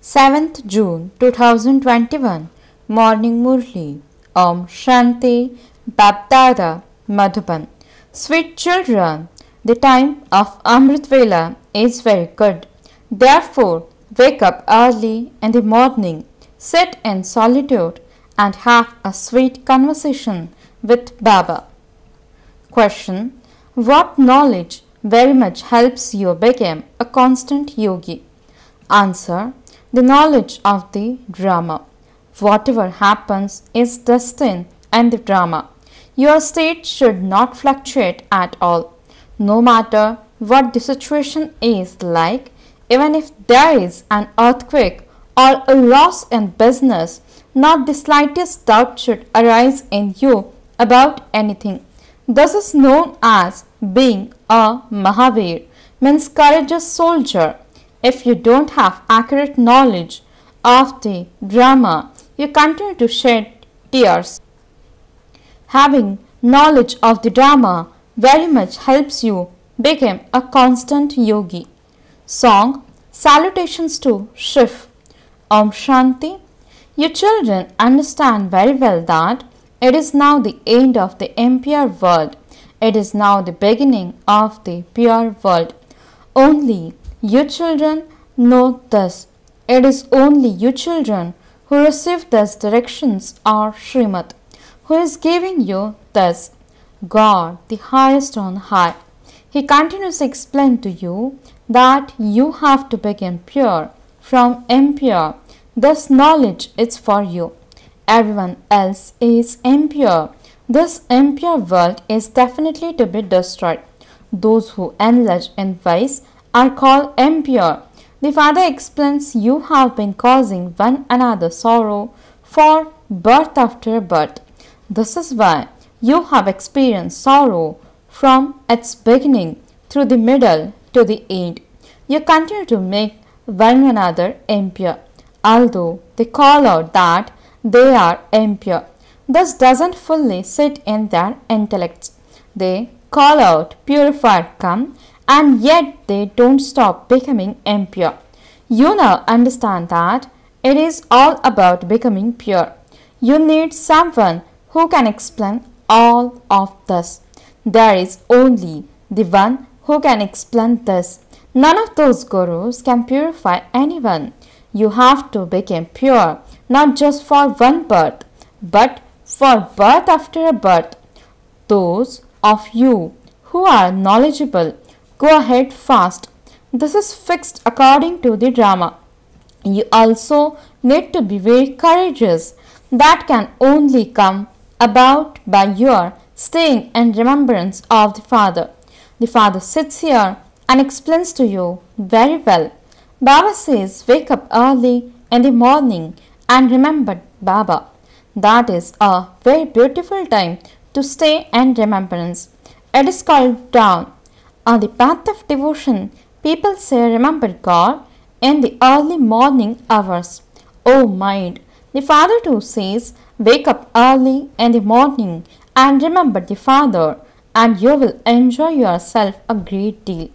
7th June 2021 Morning Murli Om Shanti Bapdada Madhuban. Sweet children, the time of Amrit Vela is very good. Therefore, wake up early in the morning, sit in solitude and have a sweet conversation with Baba. Question: what knowledge very much helps you become a constant yogi? Answer: the knowledge of the drama. Whatever happens is destined and the drama. Your state should not fluctuate at all. No matter what the situation is like, even if there is an earthquake or a loss in business, not the slightest doubt should arise in you about anything. This is known as being a Mahavir, means courageous soldier. If you don't have accurate knowledge of the drama, you continue to shed tears. Having knowledge of the drama very much helps you become a constant yogi. Song: Salutations to Shiv. Om Shanti. You children understand very well that it is now the end of the impure world. It is now the beginning of the pure world. Only you children know this. It is only you children who receive these directions or Srimad, who is giving you this. God, the highest on high. He continues to explain to you that you have to become pure from impure. This knowledge is for you. Everyone else is impure. This impure world is definitely to be destroyed. Those who indulge in vice are called impure. The Father explains you have been causing one another sorrow for birth after birth. This is why you have experienced sorrow from its beginning through the middle to the end. You continue to make one another impure, although they call out that they are impure. This doesn't fully sit in their intellects. They call out purified come, and yet they don't stop becoming impure. You now understand that it is all about becoming pure. You need someone who can explain all of this. There is only the one who can explain this. None of those gurus can purify anyone. You have to become pure, not just for one birth, but for birth after a birth. Those of you who are knowledgeable, go ahead fast. This is fixed according to the drama. You also need to be very courageous. That can only come about by your staying in remembrance of the Father. The Father sits here and explains to you very well. Baba says, wake up early in the morning and remember Baba. That is a very beautiful time to stay in remembrance. It is called dawn. On the path of devotion, people say remember God in the early morning hours. O mind, the Father too says, wake up early in the morning and remember the Father, and you will enjoy yourself a great deal.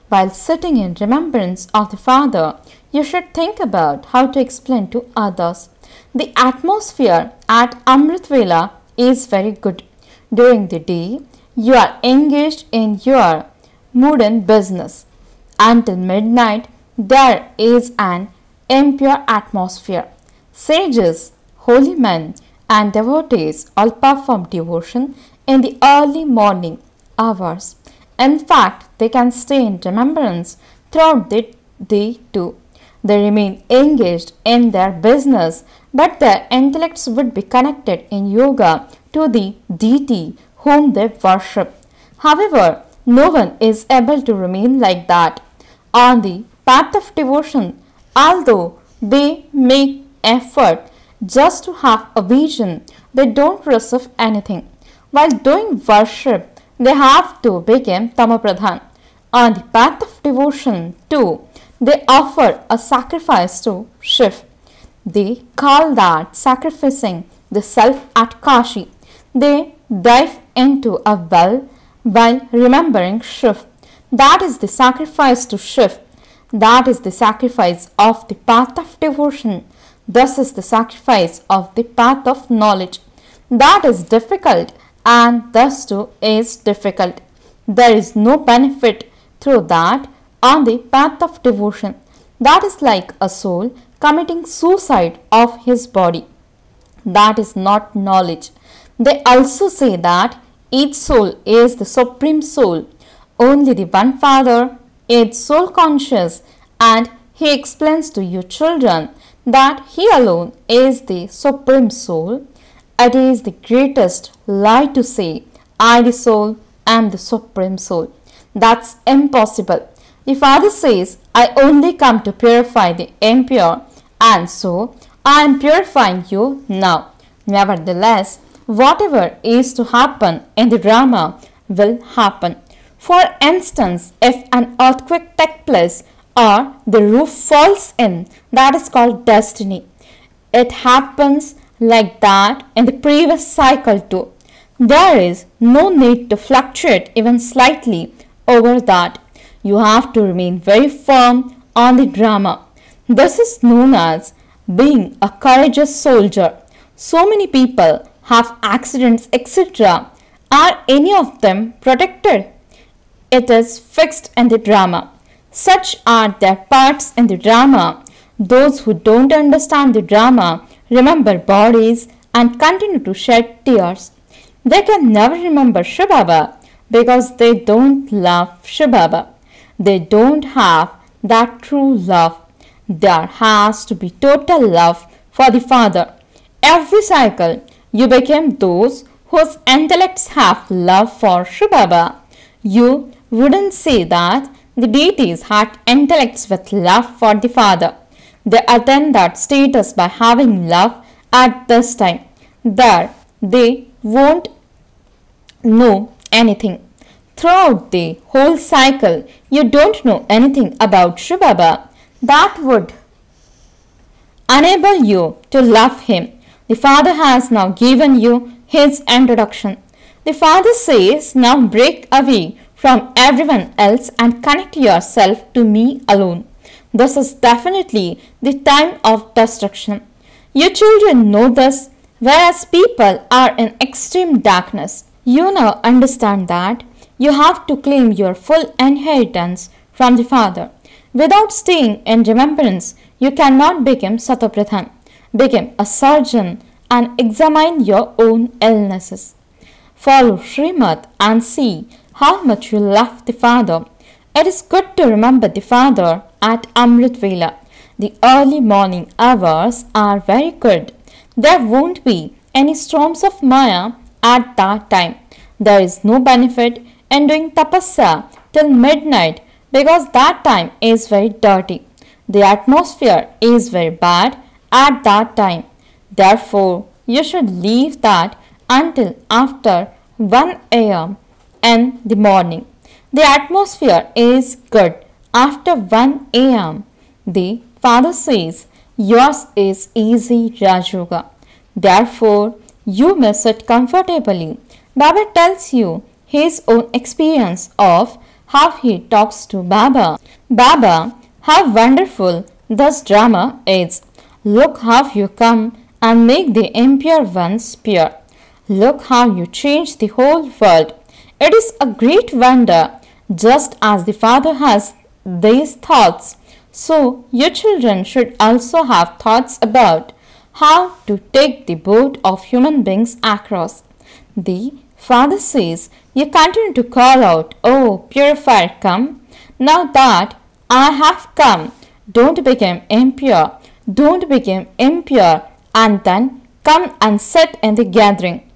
While sitting in remembrance of the Father, you should think about how to explain to others. The atmosphere at Amrit Vela is very good. During the day, you are engaged in your modern business. Until midnight, there is an impure atmosphere. Sages, holy men, and devotees all perform devotion in the early morning hours. In fact, they can stay in remembrance throughout the day too. They remain engaged in their business, but their intellects would be connected in yoga to the deity whom they worship. However, no one is able to remain like that. On the path of devotion, although they make effort just to have a vision, they don't receive anything. While doing worship, they have to become Tamapradhan. On the path of devotion too, they offer a sacrifice to Shiv. They call that sacrificing the self at Kashi. They dive into a well while remembering Shiv. That is the sacrifice to Shiv. That is the sacrifice of the path of devotion. This is the sacrifice of the path of knowledge. That is difficult, and thus too is difficult. There is no benefit through that on the path of devotion. That is like a soul committing suicide of his body. That is not knowledge. They also say that each soul is the supreme soul. Only the one Father is soul conscious, and he explains to you children that he alone is the supreme soul. It is the greatest lie to say, I the soul am the supreme soul. That's impossible. The Father says, I only come to purify the impure, and so I am purifying you now. Nevertheless, whatever is to happen in the drama will happen. For instance, if an earthquake takes place or the roof falls in, that is called destiny. It happens like that in the previous cycle too. There is no need to fluctuate even slightly over that. You have to remain very firm on the drama. This is known as being a courageous soldier. So many people have accidents, etc. Are any of them protected? It is fixed in the drama. Such are their parts in the drama. Those who don't understand the drama remember bodies and continue to shed tears. They can never remember Shiv Baba because they don't love Shiv Baba. They don't have that true love. There has to be total love for the Father. Every cycle you become those whose intellects have love for Shiv Baba. You wouldn't say that the deities had intellects with love for the Father. They attain that status by having love at this time. There they won't know anything. Throughout the whole cycle, you don't know anything about Shiv Baba. That would enable you to love him. The Father has now given you his introduction. The Father says, now break away from everyone else and connect yourself to me alone. This is definitely the time of destruction. You children know this, whereas people are in extreme darkness. You now understand that you have to claim your full inheritance from the Father. Without staying in remembrance, you cannot become Satapradhan, become a surgeon, and examine your own illnesses. Follow Srimad and see how much you love the Father. It is good to remember the Father at Amrit Vela. The early morning hours are very good. There won't be any storms of Maya at that time. There is no benefit in doing tapasya till midnight because that time is very dirty. The atmosphere is very bad at that time. Therefore, you should leave that until after 1 a.m. in the morning. The atmosphere is good after 1 a.m. The Father says, yours is easy Rajoga. Therefore, you may sit comfortably. Baba tells you his own experience of how he talks to Baba. Baba, how wonderful this drama is. Look how you come and make the impure ones pure. Look how you change the whole world. It is a great wonder. Just as the Father has these thoughts, so your children should also have thoughts about how to take the boat of human beings across. The Father says, you continue to call out, oh, purifier, come. Now that I have come, don't become impure. Don't become impure and then come and sit in the gathering.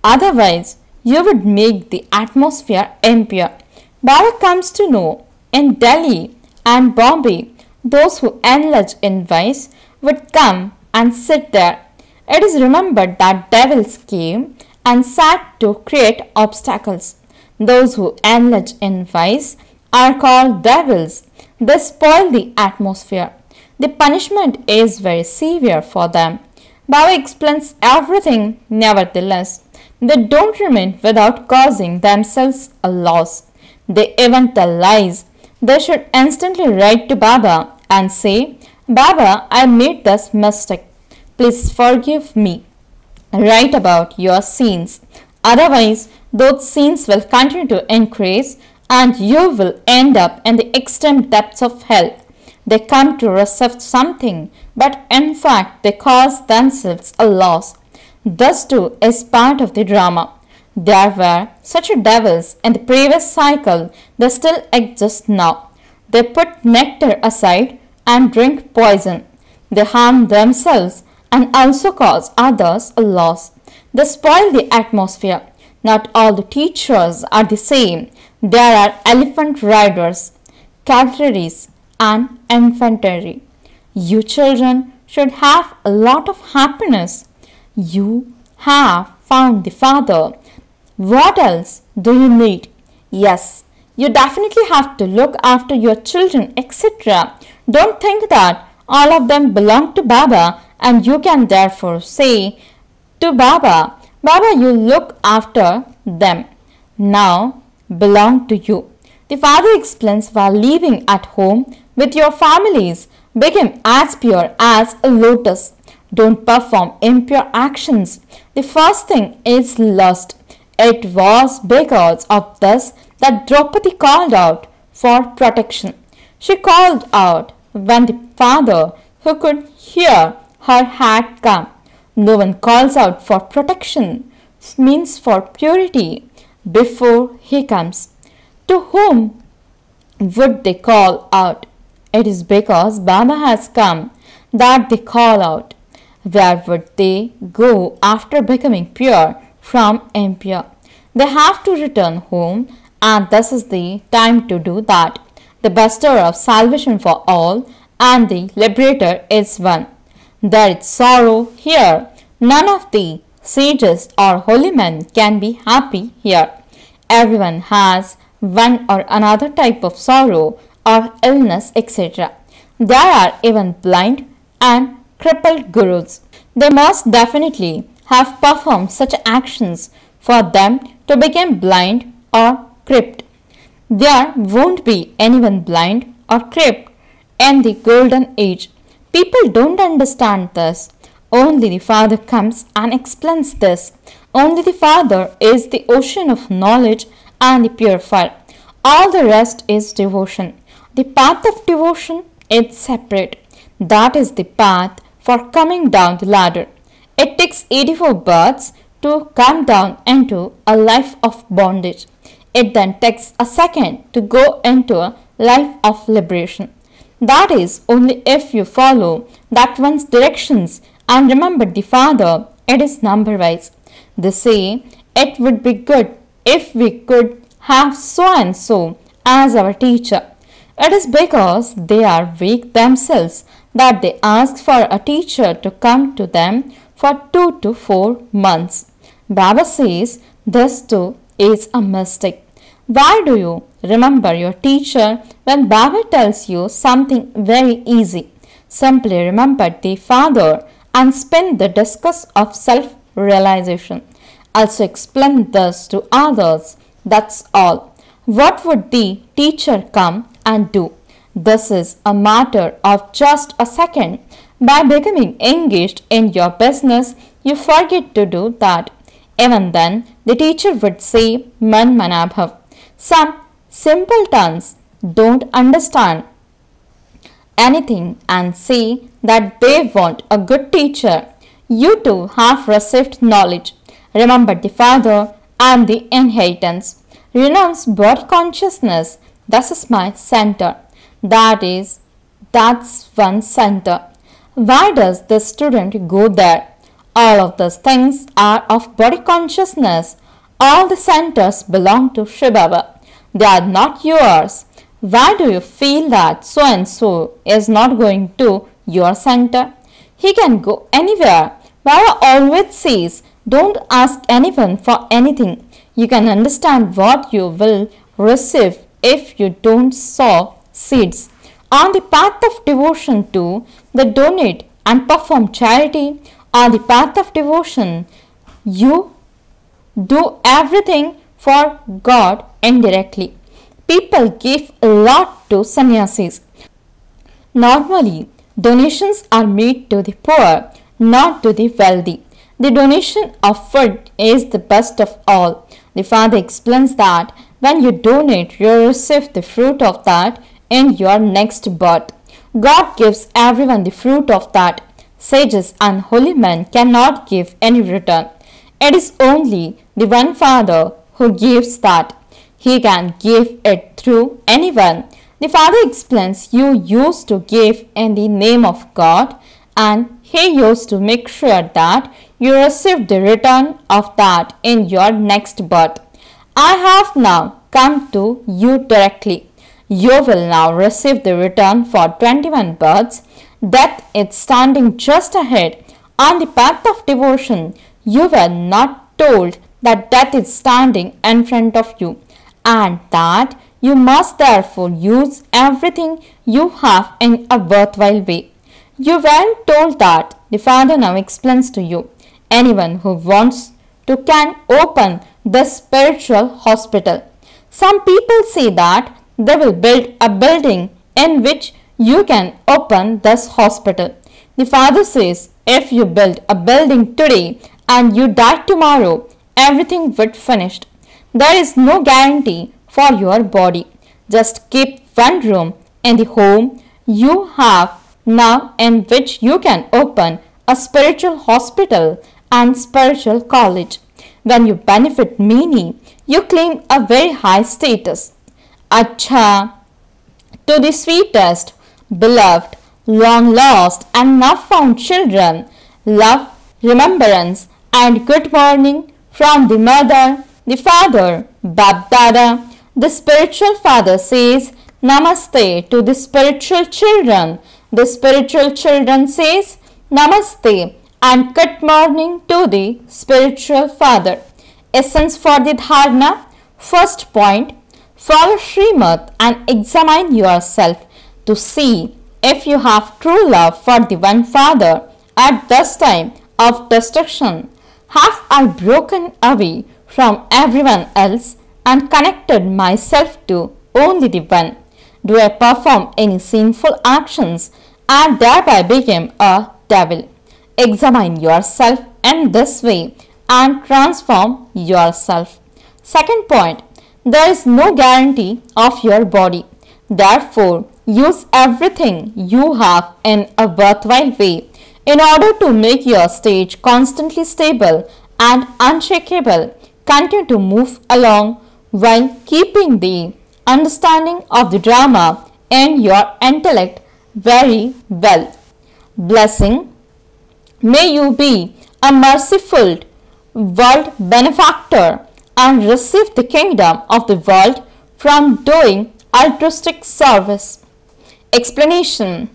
Otherwise, you would make the atmosphere impure. Baba comes to know in Delhi and Bombay, those who indulge in vice would come and sit there. It is remembered that devils came and sat to create obstacles. Those who indulge in vice are called devils. They spoil the atmosphere. The punishment is very severe for them. Baba explains everything. Nevertheless, they don't remain without causing themselves a loss. They even tell lies. They should instantly write to Baba and say, Baba, I made this mistake. Please forgive me. Write about your sins. Otherwise, those sins will continue to increase and you will end up in the extreme depths of hell. They come to receive something, but in fact they cause themselves a loss. This too is part of the drama. There were such devils in the previous cycle, they still exist now. They put nectar aside and drink poison. They harm themselves and also cause others a loss. They spoil the atmosphere. Not all the teachers are the same. There are elephant riders, cavalries, and infantry. You children should have a lot of happiness. You have found the Father. What else do you need? Yes, you definitely have to look after your children, etc. Don't think that all of them belong to Baba and you can therefore say to Baba, Baba, you look after them. Now belong to you. The Father explains while living at home with your families, become as pure as a lotus. Don't perform impure actions. The first thing is lust. It was because of this that Draupadi called out for protection. She called out when the Father, who could hear her, had come. No one calls out for protection, means for purity, before he comes. To whom would they call out? It is because Baba has come that they call out. Where would they go after becoming pure from impure? They have to return home, and this is the time to do that. The bestower of salvation for all and the liberator is one. There is sorrow here. None of the sages or holy men can be happy here. Everyone has one or another type of sorrow or illness, etc. There are even blind and crippled gurus. They must definitely have performed such actions for them to become blind or crippled. There won't be anyone blind or crippled in the golden age. People don't understand this. Only the Father comes and explains this. Only the Father is the ocean of knowledge and the purifier. All the rest is devotion. The path of devotion is separate. That is the path for coming down the ladder. It takes 84 births to come down into a life of bondage. It then takes a second to go into a life of liberation. That is only if you follow that one's directions and remember the Father. It is number wise. They say it would be good if we could have so and so as our teacher. It is because they are weak themselves that they ask for a teacher to come to them for 2 to 4 months. Baba says this too is a mistake. Why do you remember your teacher when Baba tells you something very easy? Simply remember the Father and spin the discus of self-realization. Also explain this to others. That's all. What would the teacher come and do? This is a matter of just a second. By becoming engaged in your business, you forget to do that. Even then, the teacher would say, Man Manabhav. Some simpletons don't understand anything and say that they want a good teacher. You too have received knowledge. Remember the Father and the inheritance. Renounce body consciousness. This is my center. That's one center. Why does the student go there? All of those things are of body consciousness. All the centers belong to Shri Baba. They are not yours. Why do you feel that so and so is not going to your center? He can go anywhere. Baba always says, don't ask anyone for anything. You can understand what you will receive if you don't sow seeds. On the path of devotion too, they donate and perform charity. On the path of devotion, you do everything for God indirectly. people give a lot to sannyasis. Normally, donations are made to the poor, not to the wealthy. The donation of food is the best of all. The father explains that when you donate, you receive the fruit of that in your next birth. God gives everyone the fruit of that. Sages and holy men cannot give any return. It is only the one Father who gives that. He can give it through anyone. The Father explains you used to give in the name of God, and He used to make sure that you receive the return of that in your next birth. I have now come to you directly. You will now receive the return for 21 births. Death is standing just ahead. On the path of devotion, you were not told that death is standing in front of you, and that you must therefore use everything you have in a worthwhile way. You weren't told that. The Father now explains to you. Anyone who wants to can open this spiritual hospital. Some people say that they will build a building in which you can open this hospital. The Father says, if you build a building today and you die tomorrow, everything would finished. There is no guarantee for your body. Just keep one room in the home you have now in which you can open a spiritual hospital and spiritual college. When you benefit many, you claim a very high status. Acha, to the sweetest, beloved, long lost and now found children, love, remembrance and good morning from the mother, the father, Bab-Dada. The spiritual father says Namaste to the spiritual children. The spiritual children says Namaste and good morning to the spiritual father. Essence for the dharana. First point, follow Srimad and examine yourself to see if you have true love for the one Father at this time of destruction. Have I broken away from everyone else and connected myself to only the one? Do I perform any sinful actions and thereby become a devil? Examine yourself in this way and transform yourself. Second point, there is no guarantee of your body. Therefore, use everything you have in a worthwhile way in order to make your stage constantly stable and unshakable. Continue to move along while keeping the understanding of the drama in your intellect very well. Blessing. May you be a merciful world benefactor and receive the kingdom of the world from doing altruistic service. Explanation.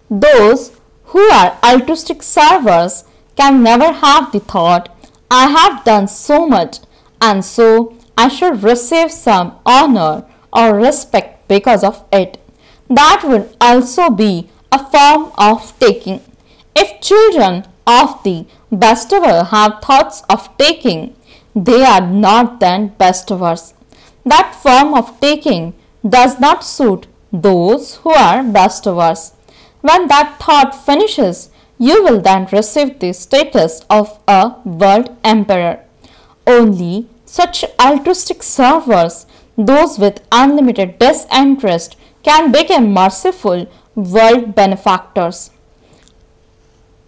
Those who are altruistic servers can never have the thought, I have done so much and so I should receive some honor or respect because of it. That would also be a form of taking. If children of the bestower have thoughts of taking, they are not then bestowers. That form of taking does not suit those who are bestowers. When that thought finishes, you will then receive the status of a world emperor. Only such altruistic servers, those with unlimited disinterest, can become merciful world benefactors.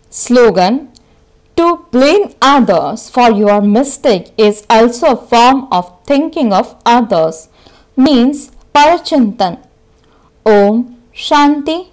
Slogan. To blame others for your mistake is also a form of thinking of others, means parachintan. Om Shanti